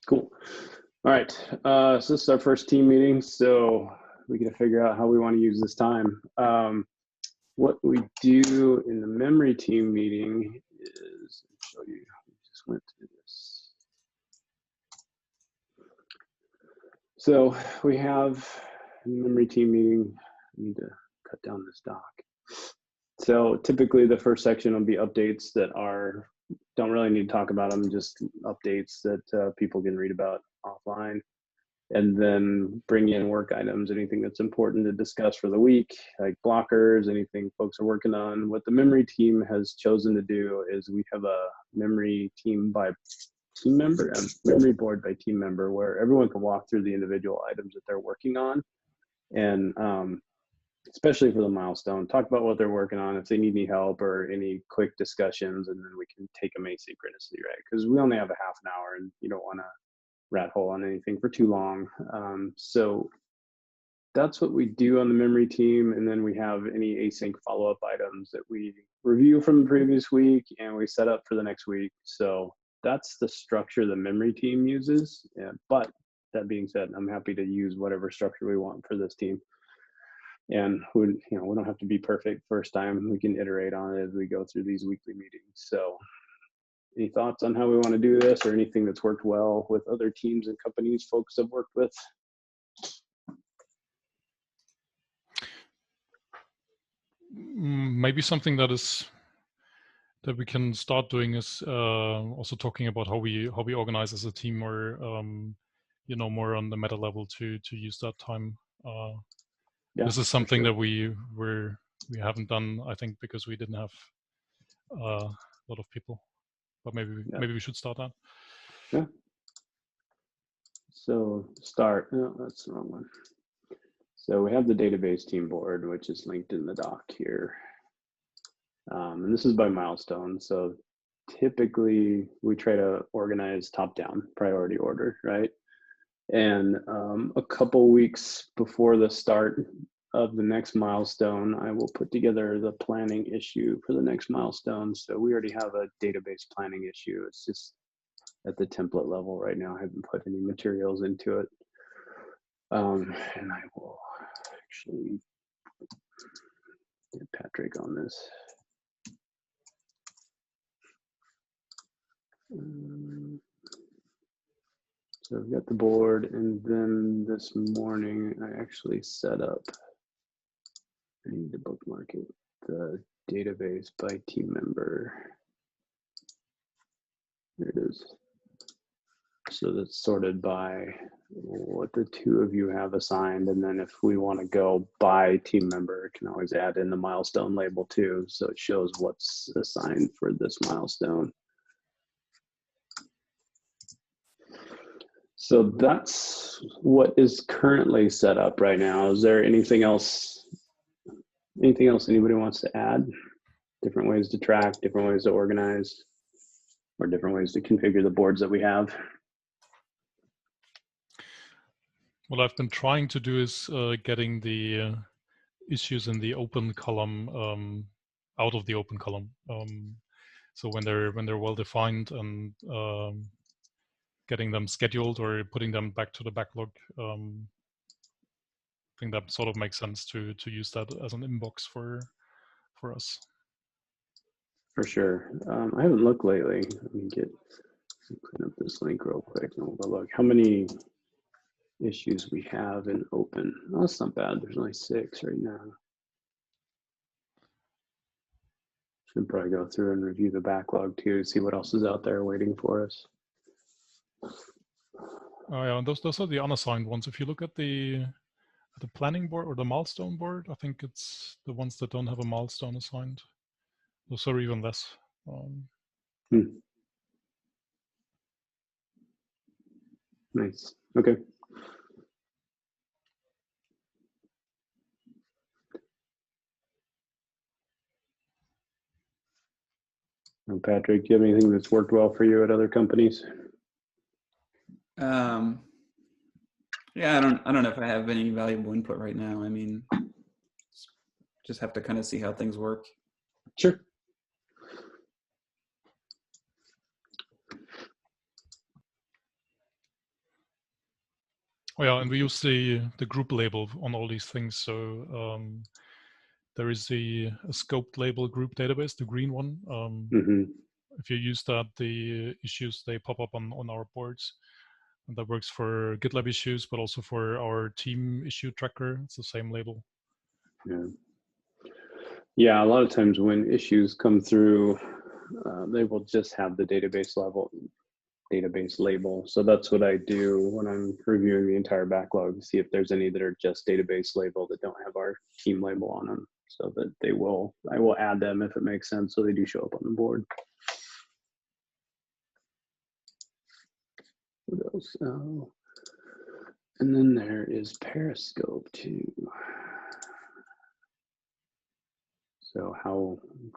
Cool. All right. So this is our first team meeting, so we got to figure out how we want to use this time. What we do in the memory team meeting is, I'll show you, we just went through this. So we have a memory team meeting. I need to cut down this doc. So typically the first section will be updates that don't really need to talk about them, just updates that people can read about offline. And then bring in work items, anything that's important to discuss for the week, like blockers, anything folks are working on. What the memory team has chosen to do is we have a memory team by team member, a memory board by team member, where everyone can walk through the individual items that they're working on. And especially for the milestone, talk about what they're working on, if they need any help or any quick discussions, and then we can take them asynchronously, right? Because we only have a half an hour and you don't want to rat hole on anything for too long. So that's what we do on the memory team. And then we have any async follow-up items that we review from the previous week and we set up for the next week. So that's the structure the memory team uses. But that being said, I'm happy to use whatever structure we want for this team. And we don't have to be perfect first time. We can iterate on it as we go through these weekly meetings. So any thoughts on how we want to do this, or anything that's worked well with other teams and companies folks have worked with? Maybe something that we can start doing is also talking about how we organize as a team, or more on the meta level to use that time. Yeah, this is something that we haven't done, I think, because we didn't have a lot of people. But maybe we should start that. Yeah. So start. No, that's the wrong one. So we have the database team board, which is linked in the doc here. And this is by milestone. So typically we try to organize top-down priority order, right? And a couple weeks before the start of the next milestone, I will put together the planning issue for the next milestone. So we already have a database planning issue. It's just at the template level right now. I haven't put any materials into it. And I will actually get Patrick on this. So I've got the board, and then this morning I actually set up, I need to bookmark it, the database by team member. There it is. So that's sorted by what the two of you have assigned, and then if we want to go by team member, I can always add in the milestone label too, so it shows what's assigned for this milestone. So that's what is currently set up right now. Is there anything else anybody wants to add? Different ways to track, different ways to organize, or different ways to configure the boards that we have? What I've been trying to do is getting the issues in the open column out of the open column. So when they're well defined, and getting them scheduled or putting them back to the backlog. I think that sort of makes sense to use that as an inbox for us. For sure. I haven't looked lately. Let me clean up this link real quick and we'll go look. How many issues we have in open? Oh, that's not bad. There's only 6 right now. Should probably go through and review the backlog too, see what else is out there waiting for us. Oh yeah, and those are the unassigned ones. If you look at the planning board or the milestone board, I think it's the ones that don't have a milestone assigned. Those are even less. Nice. Okay. And Patrick, do you have anything that's worked well for you at other companies? Yeah, I don't know if I have any valuable input right now. I mean, just have to kind of see how things work. Sure. Oh yeah, and we use the group label on all these things. So there is a scoped label group database, the green one. If you use that, the issues, they pop up on our boards. And that works for GitLab issues, but also for our team issue tracker. It's the same label. Yeah. Yeah, a lot of times when issues come through, they will just have the database label. So that's what I do when I'm reviewing the entire backlog to see if there's any that are just database labeled that don't have our team label on them, so that I will add them if it makes sense, so they do show up on the board. What else? Oh, and then there is Periscope too. So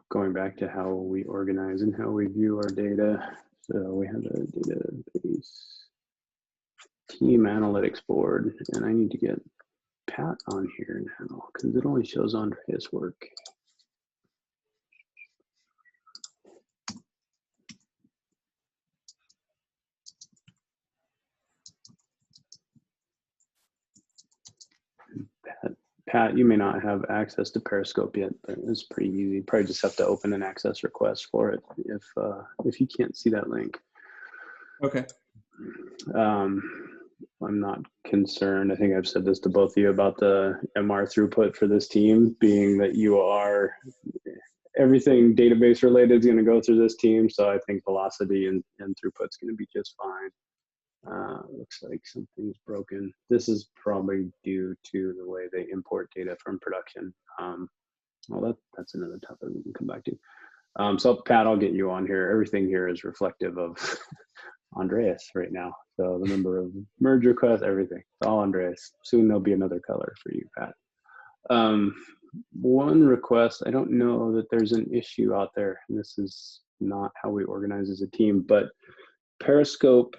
going back to how we organize and how we view our data. So we have a database team analytics board, and I need to get Pat on here now because it only shows Andreas' work. Pat, you may not have access to Periscope yet, but it's pretty easy. You probably just have to open an access request for it if you can't see that link. Okay. I'm not concerned. I think I've said this to both of you about the MR throughput for this team, being that everything database related is going to go through this team. So I think velocity and throughput is going to be just fine. Looks like something's broken. This is probably due to the way they import data from production. Well, that's another topic we can come back to. So Pat, I'll get you on here. Everything here is reflective of Andreas right now. So the number of merge requests, everything, it's all Andreas. Soon there'll be another color for you, Pat. One request, I don't know that there's an issue out there, and this is not how we organize as a team, but Periscope,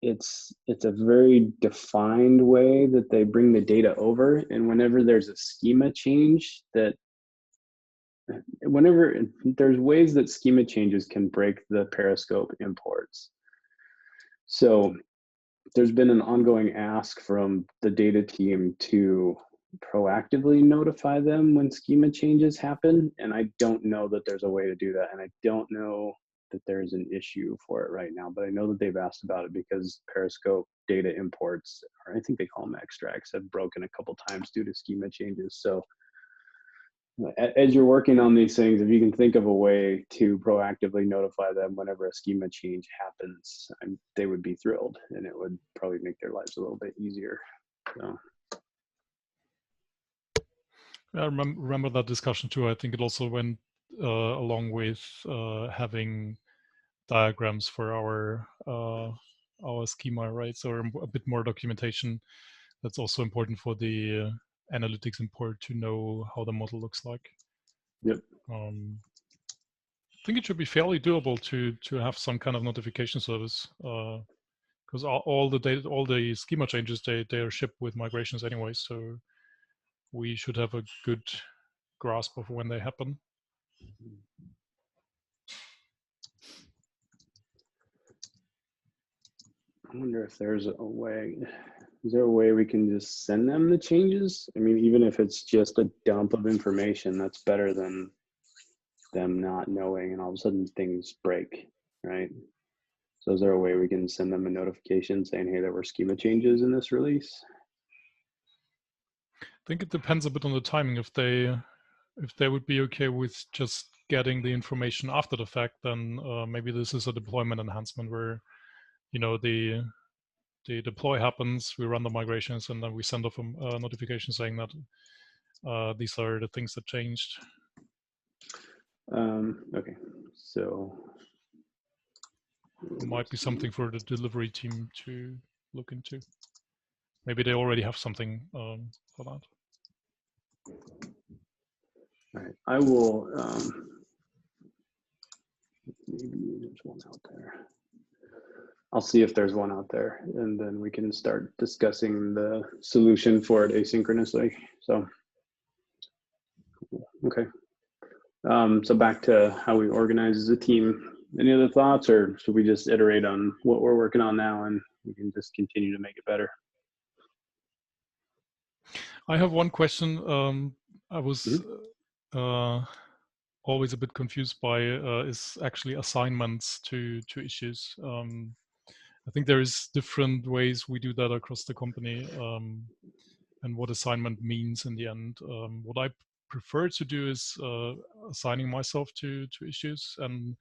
it's a very defined way that they bring the data over, and whenever there's a schema change, whenever there's ways that schema changes can break the Periscope imports. So there's been an ongoing ask from the data team to proactively notify them when schema changes happen, and I don't know that there's a way to do that, and I don't know that there's an issue for it right now, but I know that they've asked about it because Periscope data imports, or I think they call them extracts, have broken a couple times due to schema changes. So as you're working on these things, if you can think of a way to proactively notify them whenever a schema change happens, they would be thrilled, and it would probably make their lives a little bit easier. So. I remember that discussion too. I think it also went along with having diagrams for our schema, right? So a bit more documentation. That's also important for the analytics import to know how the model looks like. Yep. I think it should be fairly doable to have some kind of notification service, because all the data, all the schema changes, they are shipped with migrations anyway. So we should have a good grasp of when they happen. I wonder if there's a way. Is there a way we can just send them the changes? I mean, even if it's just a dump of information, that's better than them not knowing and all of a sudden things break, right? So is there a way we can send them a notification saying, hey, there were schema changes in this release? I think it depends a bit on the timing. If they would be okay with just getting the information after the fact, then maybe this is a deployment enhancement where, the deploy happens, we run the migrations, and then we send off a notification saying that these are the things that changed. Okay, so it might be something for the delivery team to look into. Maybe they already have something for that. All right, I will, maybe there's one out there. I'll see if there's one out there, and then we can start discussing the solution for it asynchronously. So, okay. So back to how we organize as a team. Any other thoughts, or should we just iterate on what we're working on now and we can just continue to make it better. I have one question. I was always a bit confused by is actually assignments to issues. I think there is different ways we do that across the company, and what assignment means in the end. What I prefer to do is assigning myself to issues and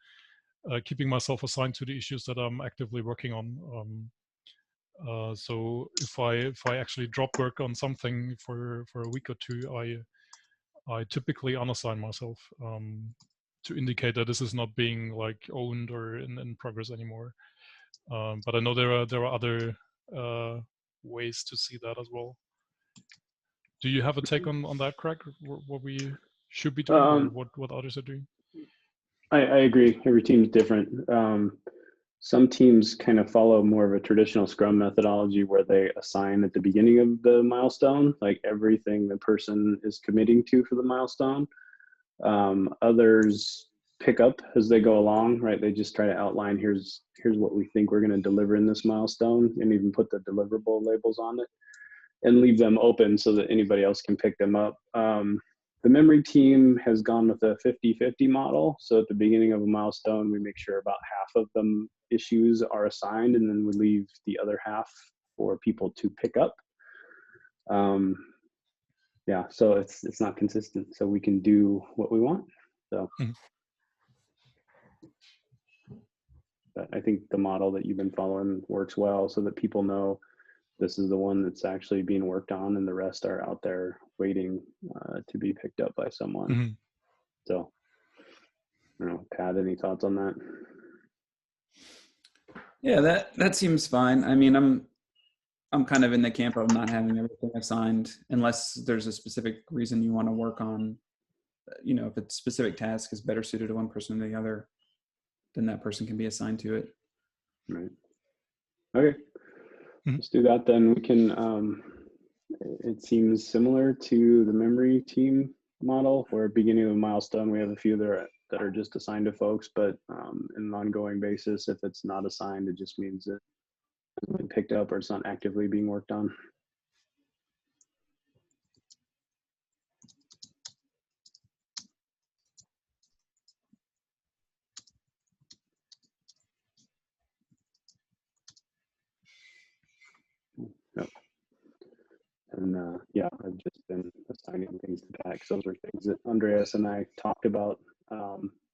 keeping myself assigned to the issues that I'm actively working on. So if I actually drop work on something for a week or two, I typically unassign myself to indicate that this is not being like owned or in progress anymore. But I know there are other ways to see that as well. Do you have a take on that, Craig? What we should be doing, or what others are doing? I agree. Every team's different. Some teams kind of follow more of a traditional Scrum methodology where they assign at the beginning of the milestone, like everything the person is committing to for the milestone. Others pick up as they go along, right? They just try to outline, here's what we think we're going to deliver in this milestone, and even put the deliverable labels on it and leave them open so that anybody else can pick them up. The memory team has gone with a 50-50 model. So at the beginning of a milestone, we make sure about half of them issues are assigned, and then we leave the other half for people to pick up. Yeah, so it's not consistent. So we can do what we want. So, but I think the model that you've been following works well, so that people know this is the one that's actually being worked on, and the rest are out there waiting to be picked up by someone. So, I don't know, Pat, any thoughts on that? Yeah, that seems fine. I mean, I'm kind of in the camp of not having everything assigned unless there's a specific reason you want to work on. You know, if a specific task is better suited to one person than the other, then that person can be assigned to it. Right. Okay. Let's do that then. We can, it seems similar to the memory team model, where beginning of a milestone, we have a few that are just assigned to folks, but in an ongoing basis, if it's not assigned, it just means that it's been picked up or it's not actively being worked on. Yep. And yeah, I've just been assigning things to Pat, because those are things that Andreas and I talked about.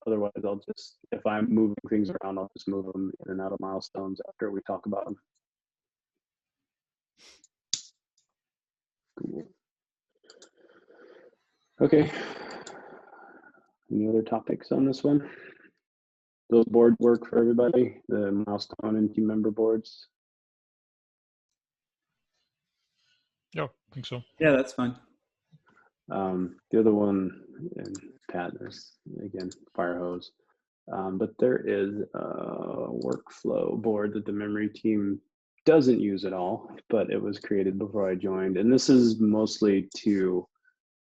Otherwise, I'll just, if I'm moving things around, I'll just move them in and out of milestones after we talk about them. Cool. Okay. Any other topics on this one? Those boards work for everybody, the milestone and team member boards? Yeah, I think so. Yeah, that's fine. The other one, and Pat, there's again fire hose, but there is a workflow board that the memory team doesn't use at all, but it was created before I joined, and this is mostly to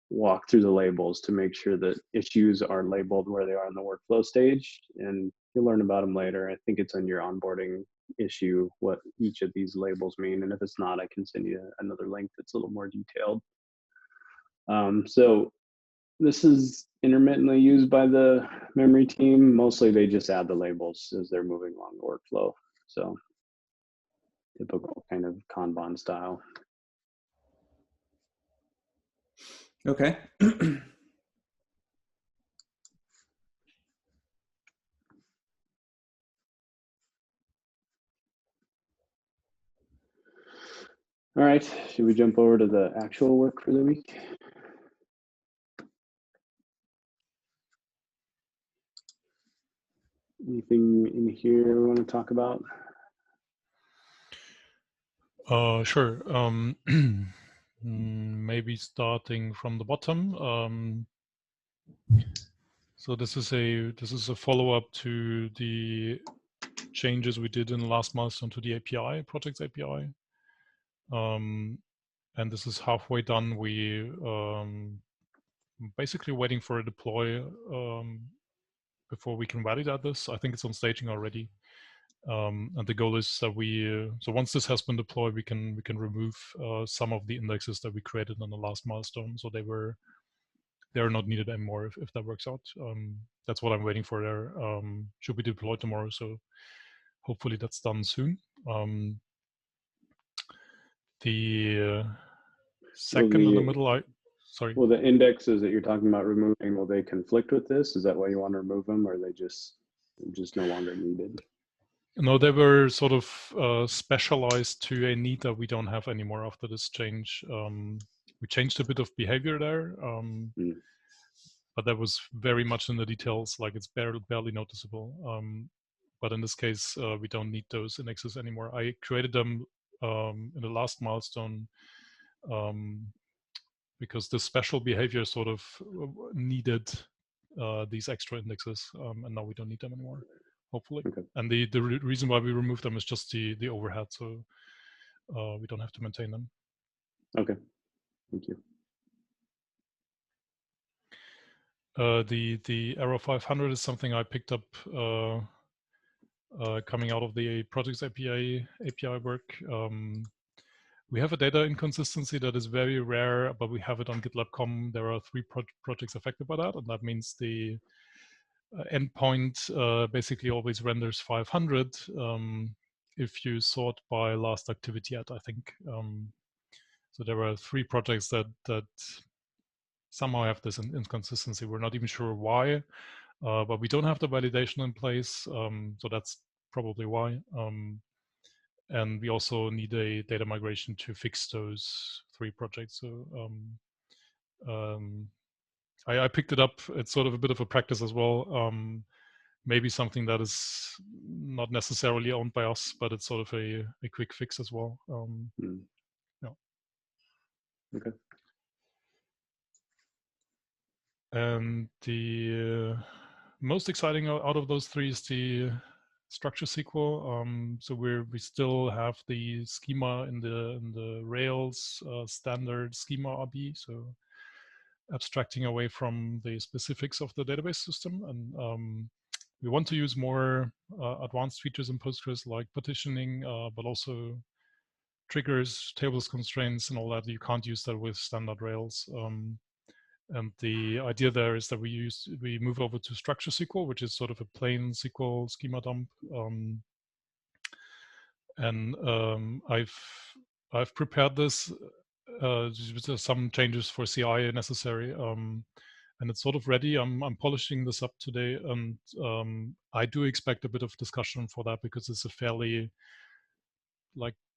walk through the labels to make sure that issues are labeled where they are in the workflow stage, and you'll learn about them later. I think it's on your onboarding issue what each of these labels mean, and if it's not, I can send you another link that's a little more detailed. So this is intermittently used by the memory team. Mostly they just add the labels as they're moving along the workflow. So typical kind of Kanban style. Okay. All right, should we jump over to the actual work for the week? Anything in here we want to talk about? Sure. Maybe starting from the bottom. So this is a follow-up to the changes we did in the last milestone to the API, project's API. And this is halfway done. We basically waiting for a deploy before we can validate this. I think it's on staging already. And the goal is that so once this has been deployed, we can remove some of the indexes that we created on the last milestone. So they are not needed anymore if that works out. That's what I'm waiting for there. Should be deployed tomorrow, so hopefully that's done soon. The second in the middle, sorry. Well, the indexes that you're talking about removing, will they conflict with this? Is that why you want to remove them, or are they just no longer needed? No, they were sort of specialized to a need that we don't have anymore after this change. We changed a bit of behavior there, but that was very much in the details, like it's barely noticeable. But in this case, we don't need those indexes anymore. I created them in the last milestone because the special behavior sort of needed these extra indexes, and now we don't need them anymore, hopefully. Okay. And the reason why we removed them is just the overhead, so we don't have to maintain them. Okay, thank you. The Arrow 500 is something I picked up coming out of the projects API work. We have a data inconsistency that is very rare, but we have it on GitLab.com. There are 3 projects affected by that, and that means the endpoint basically always renders 500 if you sort by last activity at, I think. So there are 3 projects that somehow have this inconsistency. We're not even sure why, but we don't have the validation in place, so that's probably why. And we also need a data migration to fix those 3 projects. So I picked it up. It's sort of a bit of a practice as well. Maybe something that is not necessarily owned by us, but it's sort of a quick fix as well. Yeah. Okay. And the most exciting out of those 3 is the structure SQL. So we still have the schema in the Rails standard schema RB. So abstracting away from the specifics of the database system, and we want to use more advanced features in Postgres like partitioning, but also triggers, tables constraints, and all that. You can't use that with standard Rails. And the idea there is that we move over to structure SQL, which is sort of a plain SQL schema dump. I've prepared this with some changes for CI necessary, and it's sort of ready. I'm polishing this up today, and I do expect a bit of discussion for that because it's a fairly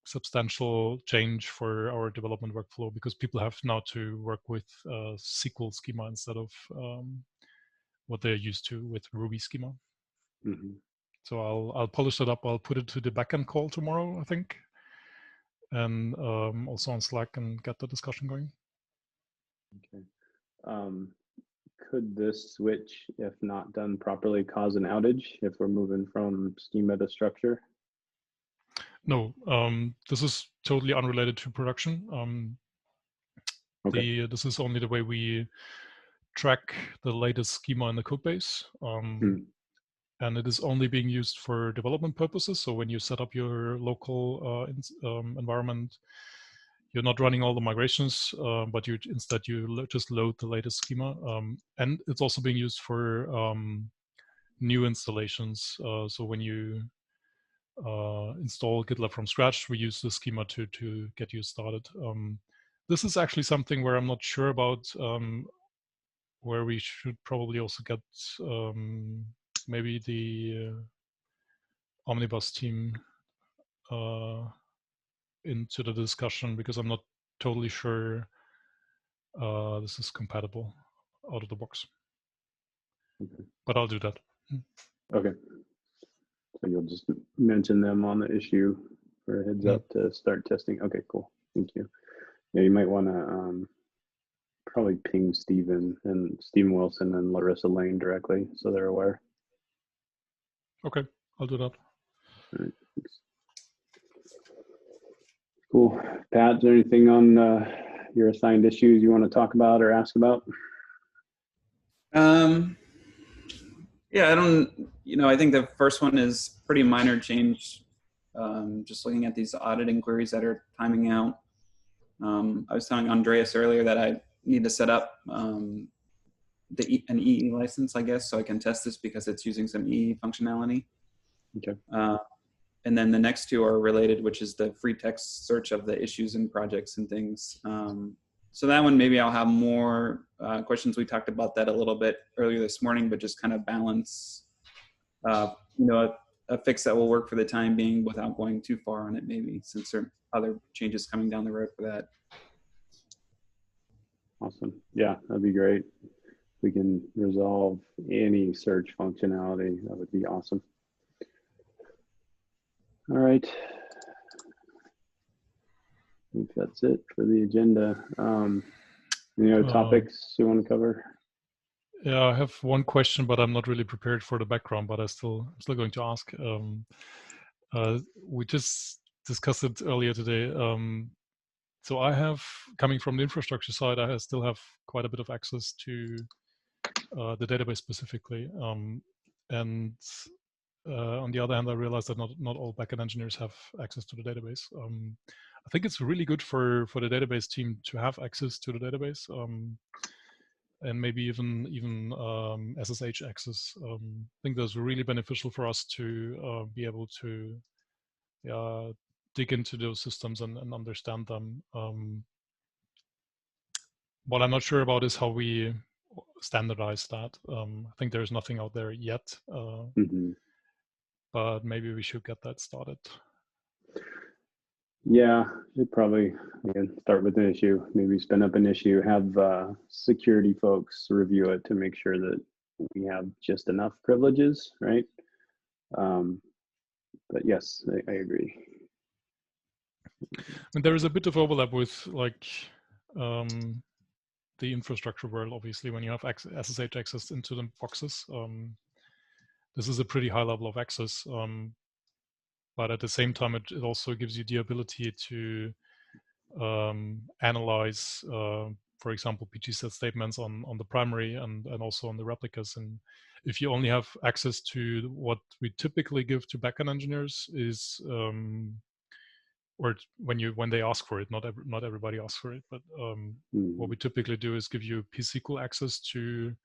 substantial change for our development workflow, because people have now to work with SQL schema instead of what they're used to with Ruby schema. Mm-hmm. So I'll polish it up. I'll put it to the backend call tomorrow, I think, and also on Slack, and get the discussion going. Okay. Could this switch, if not done properly, cause an outage if we're moving from schema to structure? No, this is totally unrelated to production. Okay. This is only the way we track the latest schema in the code base. And it is only being used for development purposes. So when you set up your local environment, you're not running all the migrations, but instead you just load the latest schema. And it's also being used for new installations. So when you install GitLab from scratch, we use the schema to get you started. This is actually something where I'm not sure about, where we should probably also get maybe the Omnibus team into the discussion, because I'm not totally sure this is compatible out of the box. Okay. But I'll do that. Okay. So you'll just mention them on the issue for a heads up to start testing. Okay, cool. Thank you. Yeah, you might want to probably ping Stephen Wilson and Larissa Lane directly so they're aware. Okay, I'll do that. All right, thanks. Cool. Pat, is there anything on your assigned issues you want to talk about or ask about? Yeah, I don't, I think the first one is pretty minor change. Just looking at these audit inquiries that are timing out. I was telling Andreas earlier that I need to set up an EE license, I guess, so I can test this because it's using some EE functionality. Okay. And then the next two are related, which is the free text search of the issues and projects and things. So that one, maybe I'll have more questions. We talked about that a little bit earlier this morning, but just kind of balance, a fix that will work for the time being without going too far on it, maybe, since there are other changes coming down the road for that. Awesome. Yeah, that'd be great. If we can resolve any search functionality, that would be awesome. All right. I think that's it for the agenda. Any other topics you want to cover? Yeah, I have one question, but I'm not really prepared for the background, but I'm still going to ask. We just discussed it earlier today. So I have, coming from the infrastructure side, I still have quite a bit of access to the database specifically. And on the other hand, I realized that not all backend engineers have access to the database. I think it's really good for the database team to have access to the database, and maybe even SSH access. I think that's really beneficial for us to be able to dig into those systems and understand them. What I'm not sure about is how we standardize that. I think there's nothing out there yet, but maybe we should get that started. Yeah, you'd probably, again, start with an issue, maybe spin up an issue, have security folks review it to make sure that we have just enough privileges, right? But yes, I agree. And there is a bit of overlap with like the infrastructure world, obviously, when you have SSH access into the boxes. This is a pretty high level of access, but at the same time, it also gives you the ability to analyze, for example, PG set statements on the primary and also on the replicas. And if you only have access to what we typically give to backend engineers is, or when they ask for it, not everybody asks for it, but what we typically do is give you pSQL access to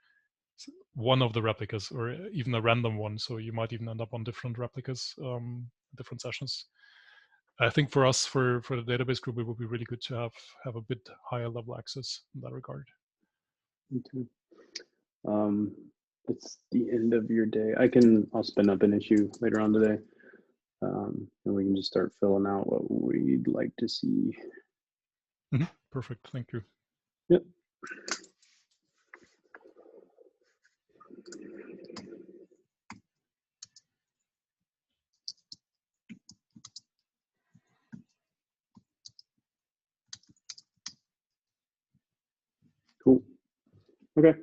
one of the replicas, or even a random one. So you might even end up on different replicas, different sessions. I think for us, for the database group, it would be really good to have a bit higher level access in that regard. Me too. It's the end of your day. I'll spin up an issue later on today, and we can just start filling out what we'd like to see. Perfect. Thank you. Yep. Cool. Okay.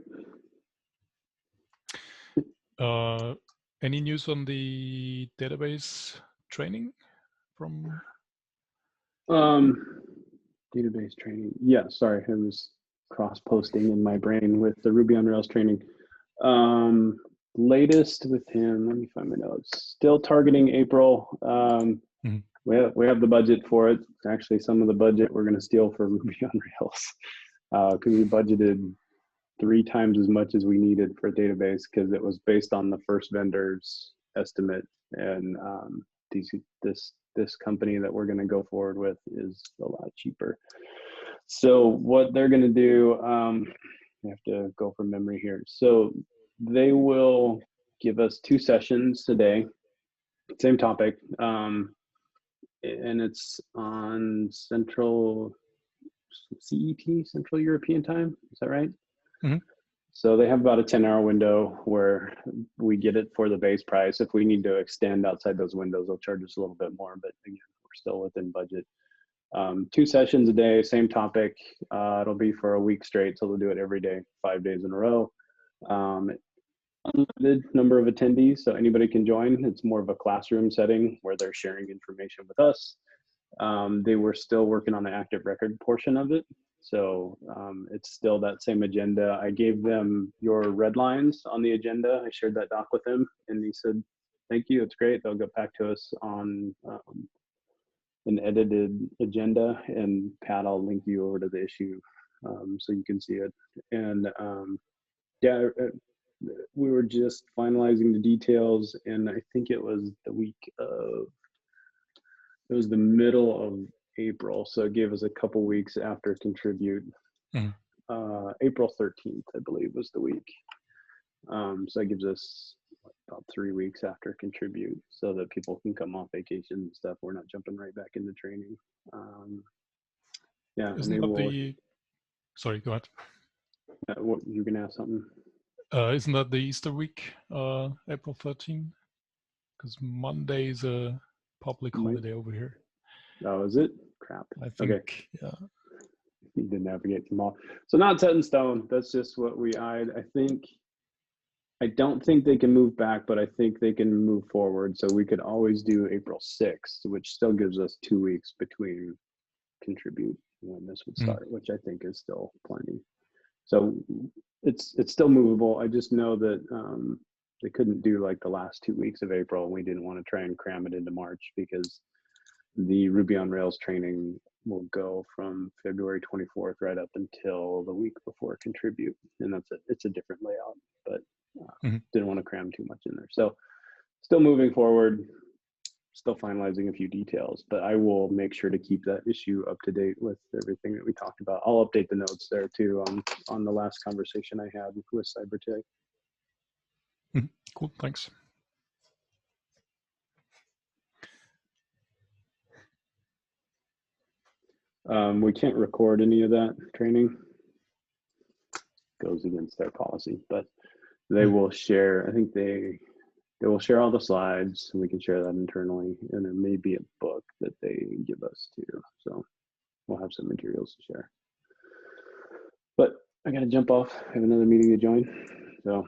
Any news on the database training from? Database training. Yeah, sorry, I was cross-posting in my brain with the Ruby on Rails training. Latest with him, let me find my notes. Still targeting April. We have the budget for it. Actually, some of the budget we're going to steal for Ruby on Rails because we budgeted 3 times as much as we needed for a database because it was based on the first vendor's estimate, and this company that we're going to go forward with is a lot cheaper. So what they're going to do, I have to go from memory here. So they will give us 2 sessions today, same topic, and it's on Central CET, Central European time. Is that right? So they have about a 10-hour window where we get it for the base price. If we need to extend outside those windows, they'll charge us a little bit more, but again, we're still within budget. 2 sessions a day, same topic. It'll be for a week straight, so they'll do it every day, 5 days in a row. Unlimited number of attendees, so anybody can join. It's more of a classroom setting where they're sharing information with us. They were still working on the active record portion of it. So it's still that same agenda. I gave them your red lines on the agenda. I shared that doc with him, and he said, thank you, it's great. They'll get back to us on an edited agenda, and Pat, I'll link you over to the issue so you can see it. And yeah, we were just finalizing the details, and I think it was the middle of April, so it gave us a couple weeks after contribute. April 13th, I believe, was the week. So that gives us about 3 weeks after contribute, so that people can come off vacation and stuff. We're not jumping right back into training. Yeah, Isn't that sorry, go ahead. What, you can ask something? Isn't that the Easter week, April 13th? Because Monday is a public holiday over here. Oh, is it? Crap. I think, okay. Yeah. Need to navigate them all. So not set in stone. That's just what we eyed. I don't think they can move back, but I think they can move forward. So we could always do April 6th, which still gives us 2 weeks between contribute when this would start, which I think is still plenty. So it's still movable. I just know that they couldn't do like the last 2 weeks of April, and we didn't want to try and cram it into March, because the Ruby on Rails training will go from February 24th right up until the week before contribute, and it's a different layout, but didn't want to cram too much in there. So still moving forward, still finalizing a few details, but I will make sure to keep that issue up to date with everything that we talked about. I'll update the notes there too on the last conversation I had with CyberTech. Cool, thanks. We can't record any of that training. Goes against their policy, but they will share. I think they will share all the slides, and we can share that internally. And there may be a book that they give us too. So we'll have some materials to share. But I got to jump off. I have another meeting to join. So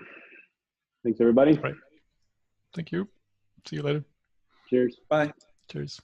thanks, everybody. Right. Thank you. See you later. Cheers. Bye. Cheers.